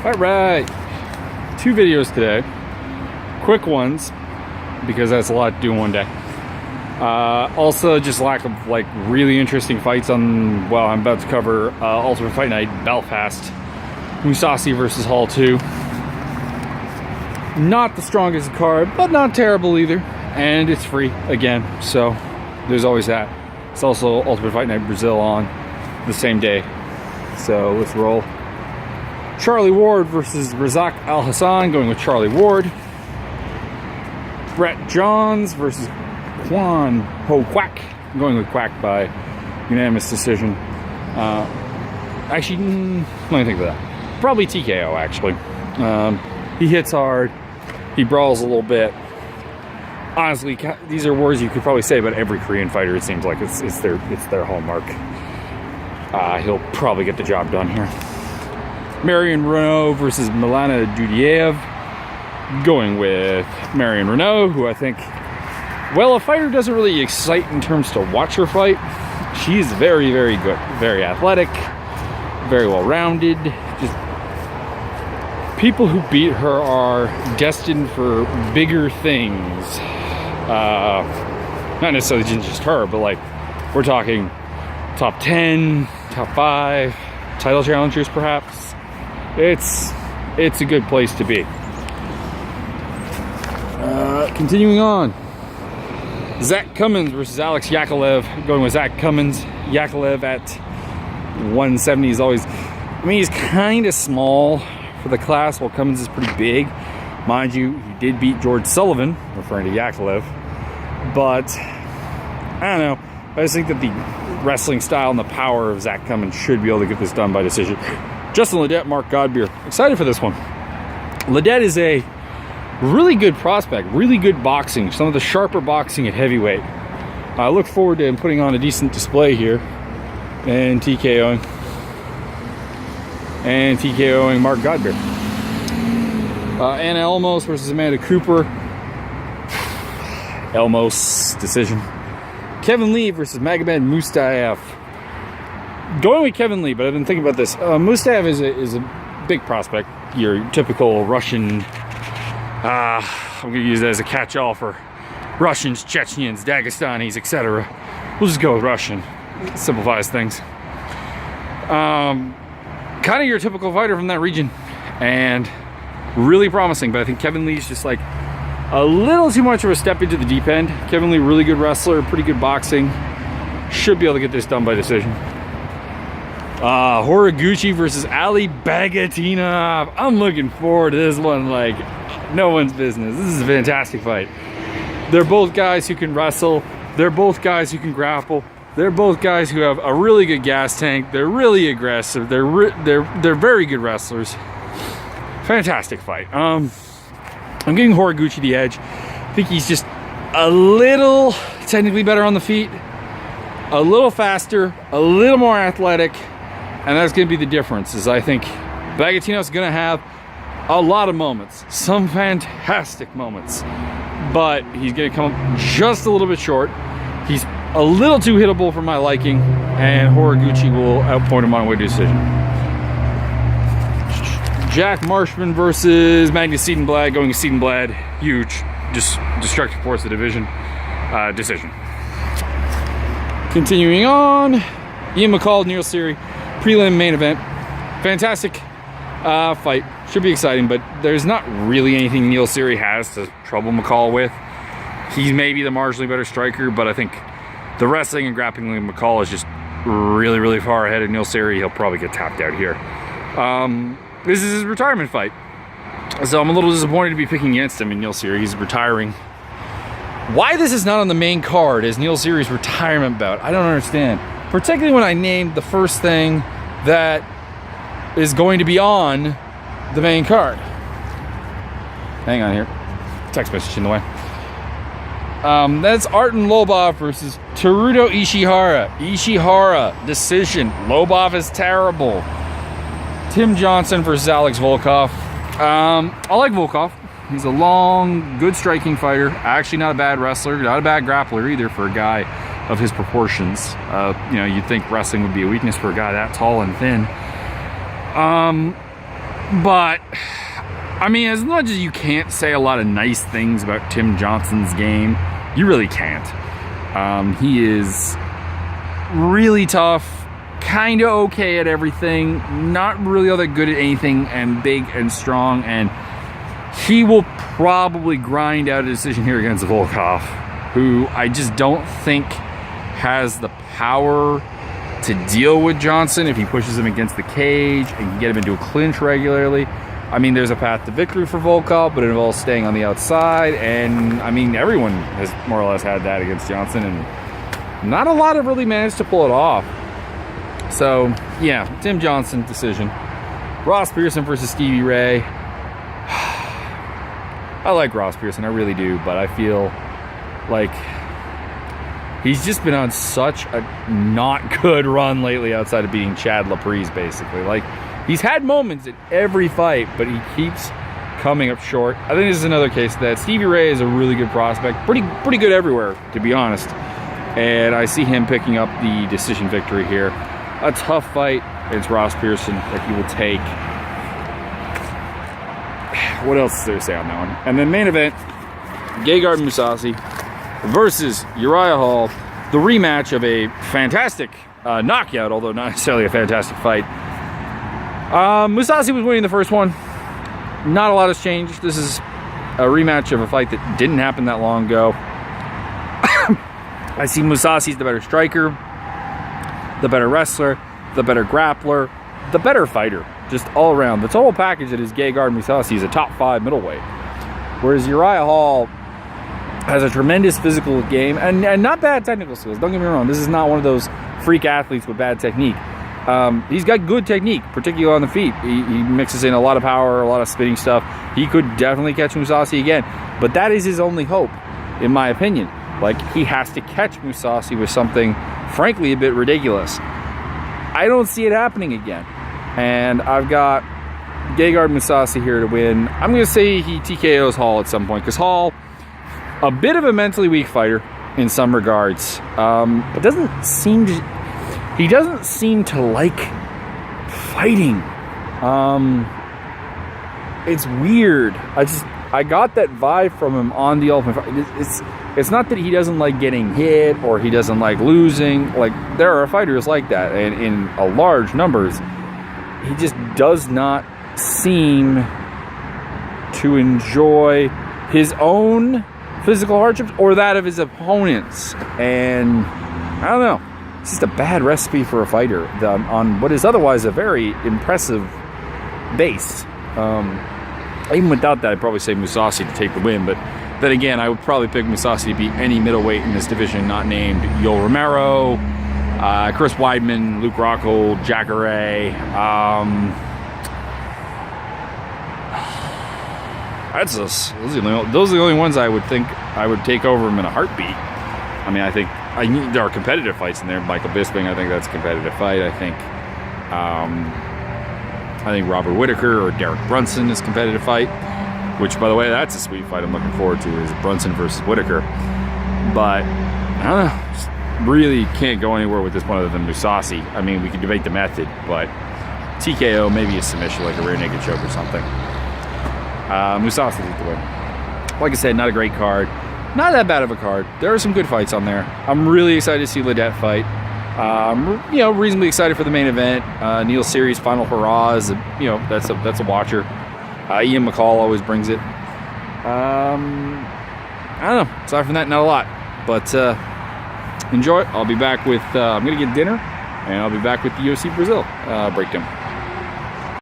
All right, 2 videos today, quick ones because that's a lot to do in one day. Also, just lack of like really interesting fights on. Well, I'm about to cover Ultimate Fight Night Belfast, Mousasi versus Hall 2. Not the strongest card, but not terrible either, and it's free again, so there's always that. It's also Ultimate Fight Night Brazil on the same day, so let's roll. Charlie Ward versus Razak Al Hassan, going with Charlie Ward. Brett Johns versus Quan Ho Quack, going with Quack by unanimous decision. Actually, let me think of that. Probably TKO, actually. He hits hard. He brawls a little bit. Honestly, these are words you could probably say about every Korean fighter. It seems like it's their hallmark. He'll probably get the job done here. Marion Renault versus Milana Dudiev. Going with Marion Renault, who I think, well, a fighter doesn't really excite in terms to watch her fight. She's very, very good. Very athletic. Very well-rounded. Just people who beat her are destined for bigger things. Not necessarily just her, but like, we're talking top 10, top 5, title challengers perhaps. It's a good place to be. Continuing on. Zach Cummins versus Alex Yakovlev. Going with Zach Cummins. Yakovlev at 170 is always, I mean, he's kind of small for the class, while Cummins is pretty big. Mind you, he did beat George Sullivan, referring to Yakovlev. But, I don't know. I just think that the wrestling style and the power of Zach Cummins should be able to get this done by decision. Justin Ledet, Mark Godbeer. Excited for this one. Ledet is a really good prospect, really good boxing, some of the sharper boxing at heavyweight. I look forward to him putting on a decent display here and TKOing Mark Godbeer. Anna Elmos versus Amanda Cooper. Elmos decision. Kevin Lee versus Magomed Mustaev. Going with Kevin Lee, but I've been thinking about this. Mustaev is a big prospect. Your typical Russian. I'm going to use that as a catch-all for Russians, Chechens, Dagestanis, etc. We'll just go with Russian. It simplifies things. Kind of your typical fighter from that region, and really promising. But I think Kevin Lee's just like a little too much of a step into the deep end. Kevin Lee, really good wrestler, pretty good boxing. Should be able to get this done by decision. Horiguchi versus Ali Bagatinov. I'm looking forward to this one like no one's business. This is a fantastic fight. They're both guys who can wrestle. They're both guys who can grapple. They're both guys who have a really good gas tank. They're really aggressive. They're very good wrestlers. Fantastic fight. I'm giving Horiguchi the edge. I think he's just a little technically better on the feet, a little faster, a little more athletic, and that's going to be the difference. Is I think Bagatinov's going to have a lot of moments, some fantastic moments, but he's going to come up just a little bit short. He's a little too hittable for my liking, and Horiguchi will outpoint him on a way to decision. Jack Marshman versus Magnus Siedenblad, going to Siedenblad. Huge, just destructive force of the division. Decision. Continuing on, Ian McCall, Neil Seery, prelim main event. Fantastic fight. Should be exciting, but there's not really anything Neil Seery has to trouble McCall with. He's maybe the marginally better striker, but I think the wrestling and grappling of McCall is just really, really far ahead of Neil Seery. He'll probably get tapped out here. This is his retirement fight, so I'm a little disappointed to be picking against him in Neil Seery. He's retiring. Why this is not on the main card is Neil Seery's retirement bout. I don't understand. Particularly when I named the first thing that is going to be on the main card. Hang on here. Text message in the way. That's Artem Lobov versus Teruto Ishihara. Ishihara, decision. Lobov is terrible. Tim Johnson versus Alex Volkov. I like Volkov. He's a long, good striking fighter. Actually not a bad wrestler, not a bad grappler either for a guy of his proportions. You'd think wrestling would be a weakness for a guy that tall and thin. But I mean, as much as you can't say a lot of nice things about Tim Johnson's game, you really can't. He is really tough, kind of okay at everything, not really all that good at anything, and big and strong, and he will probably grind out a decision here against Volkov, who I just don't think has the power to deal with Johnson if he pushes him against the cage and can get him into a clinch regularly. I mean, there's a path to victory for Volkov, but it involves staying on the outside, and I mean, everyone has more or less had that against Johnson, and not a lot have really managed to pull it off. So, yeah, Tim Johnson decision. Ross Pearson versus Stevie Ray. I like Ross Pearson, I really do, but I feel like he's just been on such a not good run lately outside of beating Chad Laprise, basically. Like, he's had moments in every fight, but he keeps coming up short. I think this is another case of that. Stevie Ray is a really good prospect. Pretty good everywhere, to be honest. And I see him picking up the decision victory here. A tough fight against Ross Pearson that he will take. What else is there to say on that one? And then main event, Gegard Mousasi versus Uriah Hall. The rematch of a fantastic knockout, although not necessarily a fantastic fight. Mousasi was winning the first one. Not a lot has changed. This is a rematch of a fight that didn't happen that long ago. I see Mousasi's the better striker, the better wrestler, the better grappler, the better fighter, just all around. The total package that is Gegard Mousasi is a top 5 middleweight. Whereas Uriah Hall has a tremendous physical game and not bad technical skills. Don't get me wrong. This is not one of those freak athletes with bad technique. He's got good technique, particularly on the feet. He mixes in a lot of power, a lot of spinning stuff. He could definitely catch Mousasi again. But that is his only hope, in my opinion. Like, he has to catch Mousasi with something, frankly, a bit ridiculous. I don't see it happening again. And I've got Gegard Mousasi here to win. I'm going to say he TKOs Hall at some point, because Hall, a bit of a mentally weak fighter in some regards. But he doesn't seem to like fighting. It's weird. I got that vibe from him on the Ultimate Fighter. It's not that he doesn't like getting hit or he doesn't like losing. Like, there are fighters like that, and in a large numbers. He just does not seem to enjoy his own physical hardships or that of his opponents. And I don't know. It's just a bad recipe for a fighter on what is otherwise a very impressive base. Even without that, I'd probably say Mousasi to take the win. But then again, I would probably pick Mousasi to beat any middleweight in this division not named Yoel Romero, Chris Weidman, Luke Rockhold, Jacare. Those are the only ones I would think I would take over him in a heartbeat. I mean, there are competitive fights in there. Michael Bisping, I think that's a competitive fight. I think Robert Whittaker or Derek Brunson is a competitive fight. Which, by the way, that's a sweet fight I'm looking forward to, is Brunson versus Whittaker. But I don't know. Just really can't go anywhere with this one other than Mousasi. I mean, we could debate the method, but TKO, maybe a submission, like a rear naked choke or something. Mousasi is the win. Like I said, not a great card. Not that bad of a card. There are some good fights on there. I'm really excited to see Ledette fight. I'm reasonably excited for the main event. Neil Series' final hurrah is that's a watcher. Ian McCall always brings it. I don't know. Aside from that, not a lot. But enjoy. I'll be back with. I'm gonna get dinner, and I'll be back with the UFC Brazil breakdown.